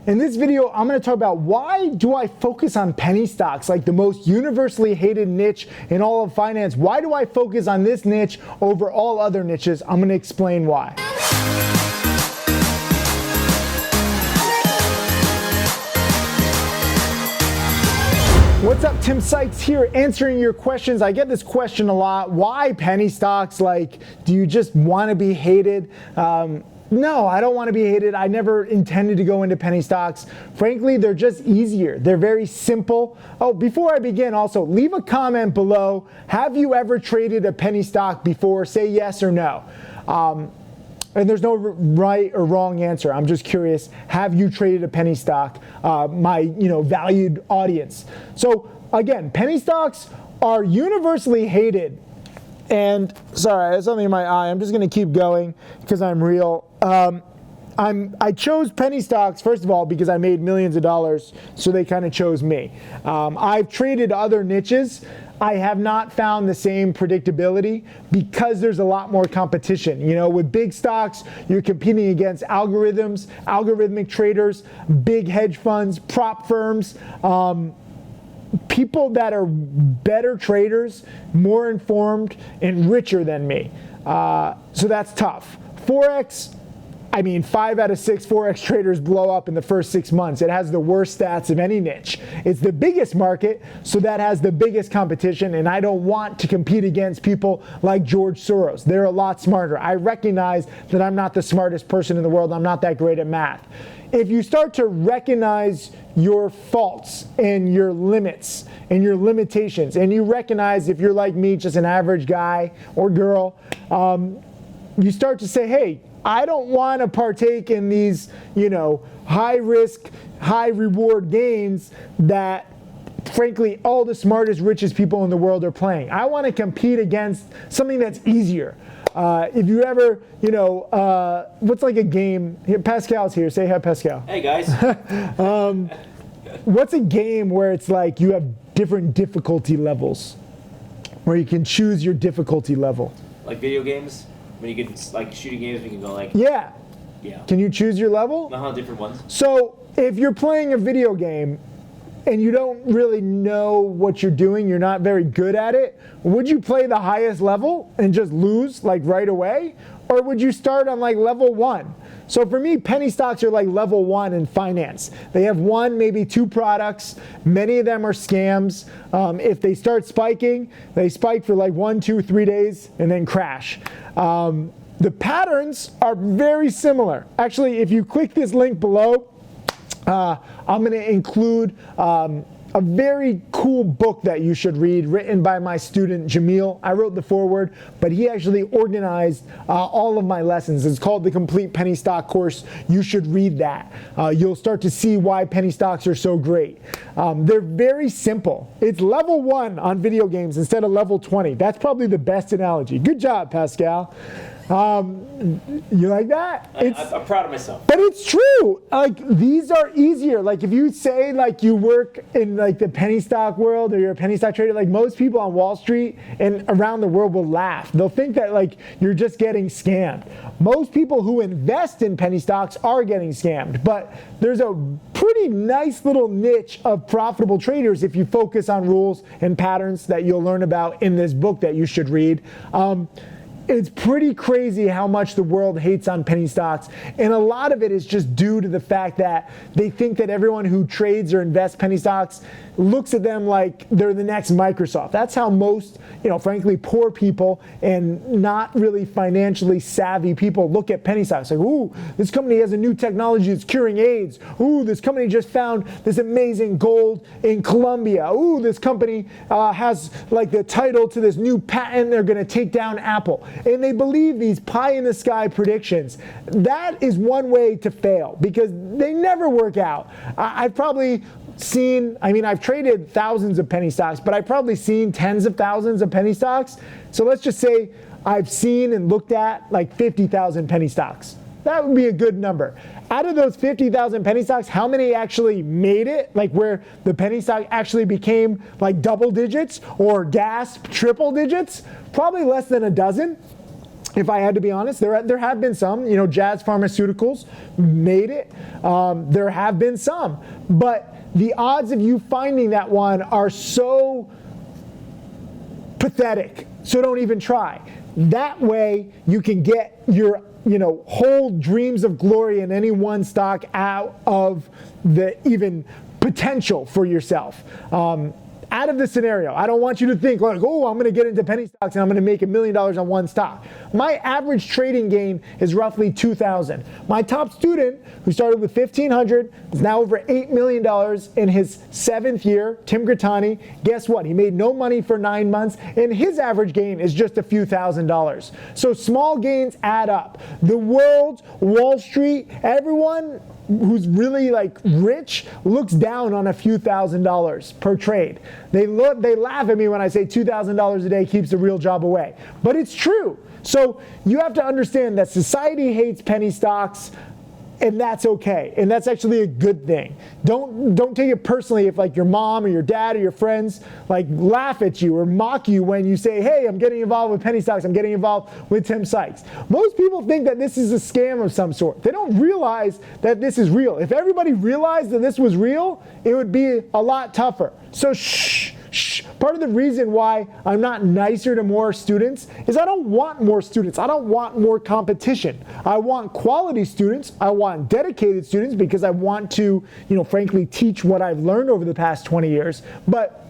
In this video, I'm going to talk about why do I focus on penny stocks, like the most universally hated niche in all of finance. Why do I focus on this niche over all other niches? I'm going to explain why. What's up, Tim Sykes here, answering your questions. I get this question a lot. Why penny stocks? Like, do you just want to be hated? No, I don't want to be hated. I never intended to go into penny stocks. Frankly, they're just easier. They're very simple. Oh, before I begin, also, leave a comment below. Have you ever traded a penny stock before? Say yes or no. And there's no right or wrong answer. I'm just curious, have you traded a penny stock? My valued audience. So again, penny stocks are universally hated. And sorry, I have something in my eye. I'm just going to keep going because I'm real. I chose penny stocks, first of all, because I made millions of dollars, so they kind of chose me. I've traded other niches. I have not found the same predictability because there's a lot more competition. With big stocks, you're competing against algorithms, algorithmic traders, big hedge funds, prop firms, people that are better traders, more informed, and richer than me. So that's tough. Forex, 5 out of 6 Forex traders blow up in the first 6 months. It has the worst stats of any niche. It's the biggest market, so that has the biggest competition, and I don't want to compete against people like George Soros. They're a lot smarter. I recognize that I'm not the smartest person in the world. I'm not that great at math. If you start to recognize your faults and your limits and your limitations, and you recognize, if you're like me, just an average guy or girl, you start to say, hey, I don't want to partake in these, high risk, high reward games that, frankly, all the smartest, richest people in the world are playing. I want to compete against something that's easier. If you ever, what's like a game? Here, Pascal's here. Say hi, Pascal. Hey, guys. What's a game where it's like you have different difficulty levels, where you can choose your difficulty level? Like video games? When you can, like shooting games, we can go like... Yeah. Can you choose your level? Different ones. So if you're playing a video game and you don't really know what you're doing, you're not very good at it, would you play the highest level and just lose like right away? Or would you start on like level 1? So for me, penny stocks are like level 1 in finance. They have 1, maybe 2 products. Many of them are scams. If they start spiking, they spike for like 1, 2, 3 days and then crash. The patterns are very similar. Actually, if you click this link below, I'm going to include a very cool book that you should read, written by my student Jamil. I wrote the foreword, but he actually organized all of my lessons. It's called the Complete Penny Stock Course. You should read that. You'll start to see why penny stocks are so great. They're very simple. It's level 1 on video games instead of level 20. That's probably the best analogy. Good job, Pascal. You like that? I'm proud of myself. But it's true. Like, these are easier. Like, if you say like you work in like the penny stock world, or you're a penny stock trader, like most people on Wall Street and around the world will laugh. They'll think that like you're just getting scammed. Most people who invest in penny stocks are getting scammed, but there's a pretty nice little niche of profitable traders if you focus on rules and patterns that you'll learn about in this book that you should read. It's pretty crazy how much the world hates on penny stocks, and a lot of it is just due to the fact that they think that everyone who trades or invests penny stocks looks at them like they're the next Microsoft. That's how most, frankly, poor people and not really financially savvy people look at penny stocks. Like, ooh, this company has a new technology that's curing AIDS. Ooh, this company just found this amazing gold in Colombia. Ooh, this company has like the title to this new patent. They're going to take down Apple. And they believe these pie-in-the-sky predictions. That is one way to fail because they never work out. I've probably seen, I've traded thousands of penny stocks, but I've probably seen tens of thousands of penny stocks. So let's just say I've seen and looked at like 50,000 penny stocks. That would be a good number. Out of those 50,000 penny stocks, how many actually made it? Like where the penny stock actually became like double digits or gasp triple digits? Probably less than a dozen. if I had to be honest. There have been some, Jazz Pharmaceuticals made it. There have been some, but the odds of you finding that one are so pathetic. So don't even try. That way you can get your, whole dreams of glory in any one stock out of the even potential for yourself. Out of the scenario. I don't want you to think like, oh, I'm going to get into penny stocks and I'm going to make $1 million on one stock. My average trading gain is roughly $2,000. My top student, who started with $1,500, is now over $8 million in his 7th year, Tim Kotani. Guess what? He made no money for 9 months, and his average gain is just a few $1,000s. So small gains add up. The world, Wall Street, everyone who's really like rich looks down on a few $1,000s per trade. They laugh at me when I say $2,000 a day keeps the real job away. But it's true. So you have to understand that society hates penny stocks, and that's okay. And that's actually a good thing. Don't take it personally if like your mom or your dad or your friends like laugh at you or mock you when you say, hey, I'm getting involved with penny stocks, I'm getting involved with Tim Sykes. Most people think that this is a scam of some sort. They don't realize that this is real. If everybody realized that this was real, it would be a lot tougher. So shh. Part of the reason why I'm not nicer to more students is I don't want more students. I don't want more competition. I want quality students. I want dedicated students because I want to, frankly, teach what I've learned over the past 20 years. But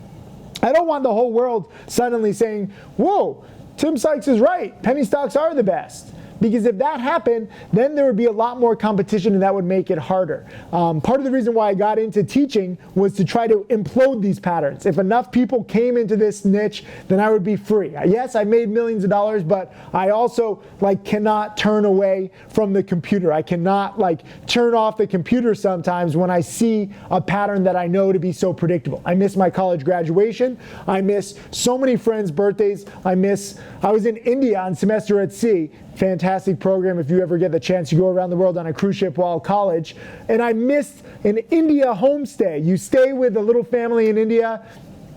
I don't want the whole world suddenly saying, whoa, Tim Sykes is right. Penny stocks are the best. Because if that happened, then there would be a lot more competition and that would make it harder. Part of the reason why I got into teaching was to try to implode these patterns. If enough people came into this niche, then I would be free. Yes, I made millions of dollars, but I also cannot turn away from the computer. I cannot turn off the computer sometimes when I see a pattern that I know to be so predictable. I miss my college graduation. I miss so many friends' birthdays. I was in India on semester at sea. Fantastic program if you ever get the chance to go around the world on a cruise ship while college. And I missed an India homestay. You stay with a little family in India.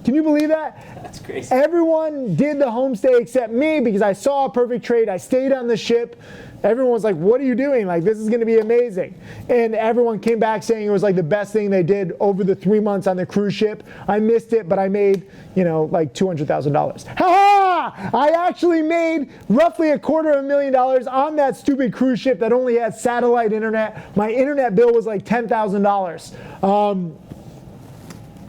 Can you believe that? That's crazy. Everyone did the homestay except me because I saw a perfect trade. I stayed on the ship. Everyone was like, what are you doing? This is going to be amazing. And everyone came back saying it was the best thing they did over the 3 months on the cruise ship. I missed it, but I made, $200,000. Ha! I actually made roughly $250,000 on that stupid cruise ship that only had satellite internet. My internet bill was $10,000.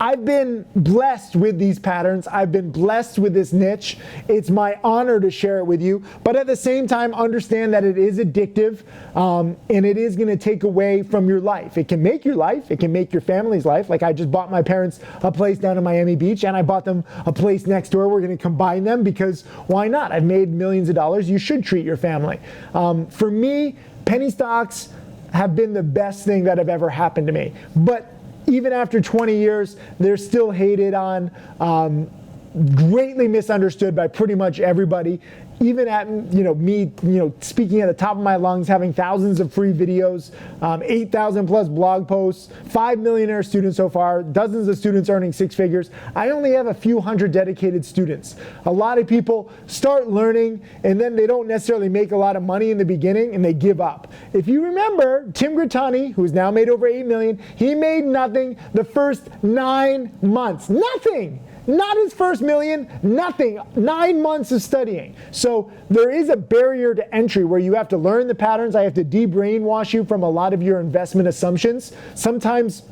I've been blessed with these patterns. I've been blessed with this niche. It's my honor to share it with you. But at the same time, understand that it is addictive and it is going to take away from your life. It can make your life. It can make your family's life. I just bought my parents a place down in Miami Beach and I bought them a place next door. We're going to combine them because why not? I've made millions of dollars. You should treat your family. For me, penny stocks have been the best thing that have ever happened to me. But even after 20 years, they're still hated on, greatly misunderstood by pretty much everybody. Even at me speaking at the top of my lungs, having thousands of free videos, 8,000 plus blog posts, 5 millionaire students so far, dozens of students earning 6 figures. I only have a few hundred dedicated students. A lot of people start learning and then they don't necessarily make a lot of money in the beginning and they give up. If you remember, Tim Kotani, who's now made over 8 million, he made nothing the first 9 months. Nothing. Not his first million, nothing. 9 months of studying. So there is a barrier to entry where you have to learn the patterns. I have to de-brainwash you from a lot of your investment assumptions. Sometimes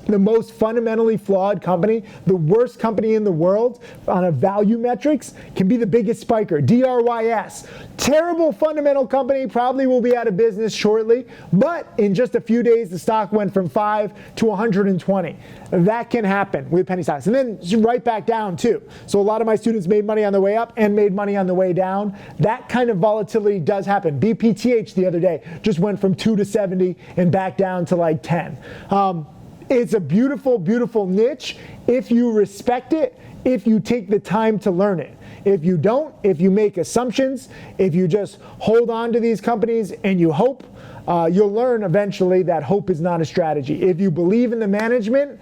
the most fundamentally flawed company, the worst company in the world on a value metrics can be the biggest spiker, DRYS. Terrible fundamental company, probably will be out of business shortly, but in just a few days, the stock went from 5 to 120. That can happen with penny stocks. And then right back down too. So a lot of my students made money on the way up and made money on the way down. That kind of volatility does happen. BPTH the other day just went from 2 to 70 and back down to 10. It's a beautiful, beautiful niche if you respect it, if you take the time to learn it. If you don't, if you make assumptions, if you just hold on to these companies and you hope, you'll learn eventually that hope is not a strategy. If you believe in the management,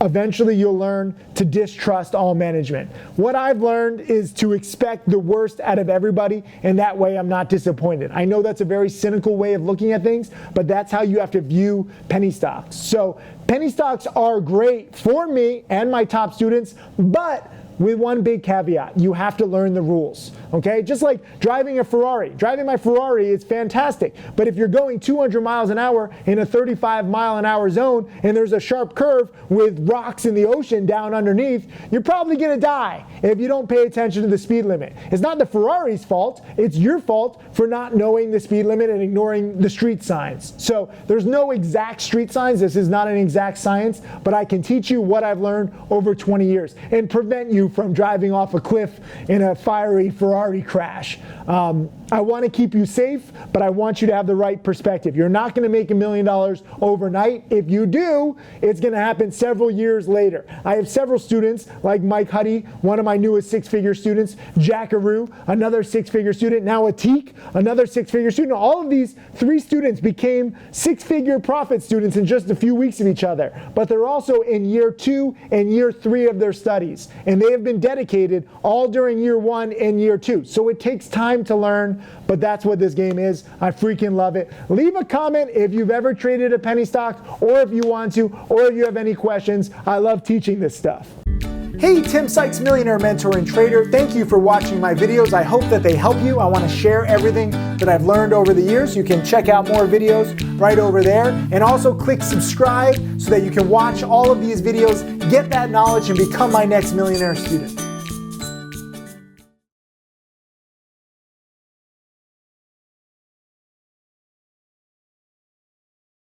eventually you'll learn to distrust all management. What I've learned is to expect the worst out of everybody, and that way I'm not disappointed. I know that's a very cynical way of looking at things, but that's how you have to view penny stocks. So penny stocks are great for me and my top students, but with one big caveat: you have to learn the rules, okay? Just like driving a Ferrari. Driving my Ferrari is fantastic, but if you're going 200 miles an hour in a 35-mile-an-hour zone and there's a sharp curve with rocks in the ocean down underneath, you're probably gonna die if you don't pay attention to the speed limit. It's not the Ferrari's fault, it's your fault for not knowing the speed limit and ignoring the street signs. So there's no exact street signs, this is not an exact science, but I can teach you what I've learned over 20 years and prevent you from driving off a cliff in a fiery Ferrari crash. I want to keep you safe, but I want you to have the right perspective. You're not going to make $1 million overnight. If you do, it's going to happen several years later. I have several students like Mike Huddy, one of my newest six-figure students, Jackaroo, another six-figure student, now Atik, another six-figure student. All of these 3 students became six-figure profit students in just a few weeks of each other, but they're also in year 2 and year 3 of their studies, and they have been dedicated all during year 1 and year 2. So it takes time to learn, but that's what this game is. I freaking love it. Leave a comment if you've ever traded a penny stock, or if you want to, or if you have any questions. I love teaching this stuff. Hey, Tim Sykes, millionaire mentor and trader. Thank you for watching my videos. I hope that they help you. I want to share everything that I've learned over the years. You can check out more videos right over there, and also click subscribe so that you can watch all of these videos, get that knowledge, and become my next millionaire student.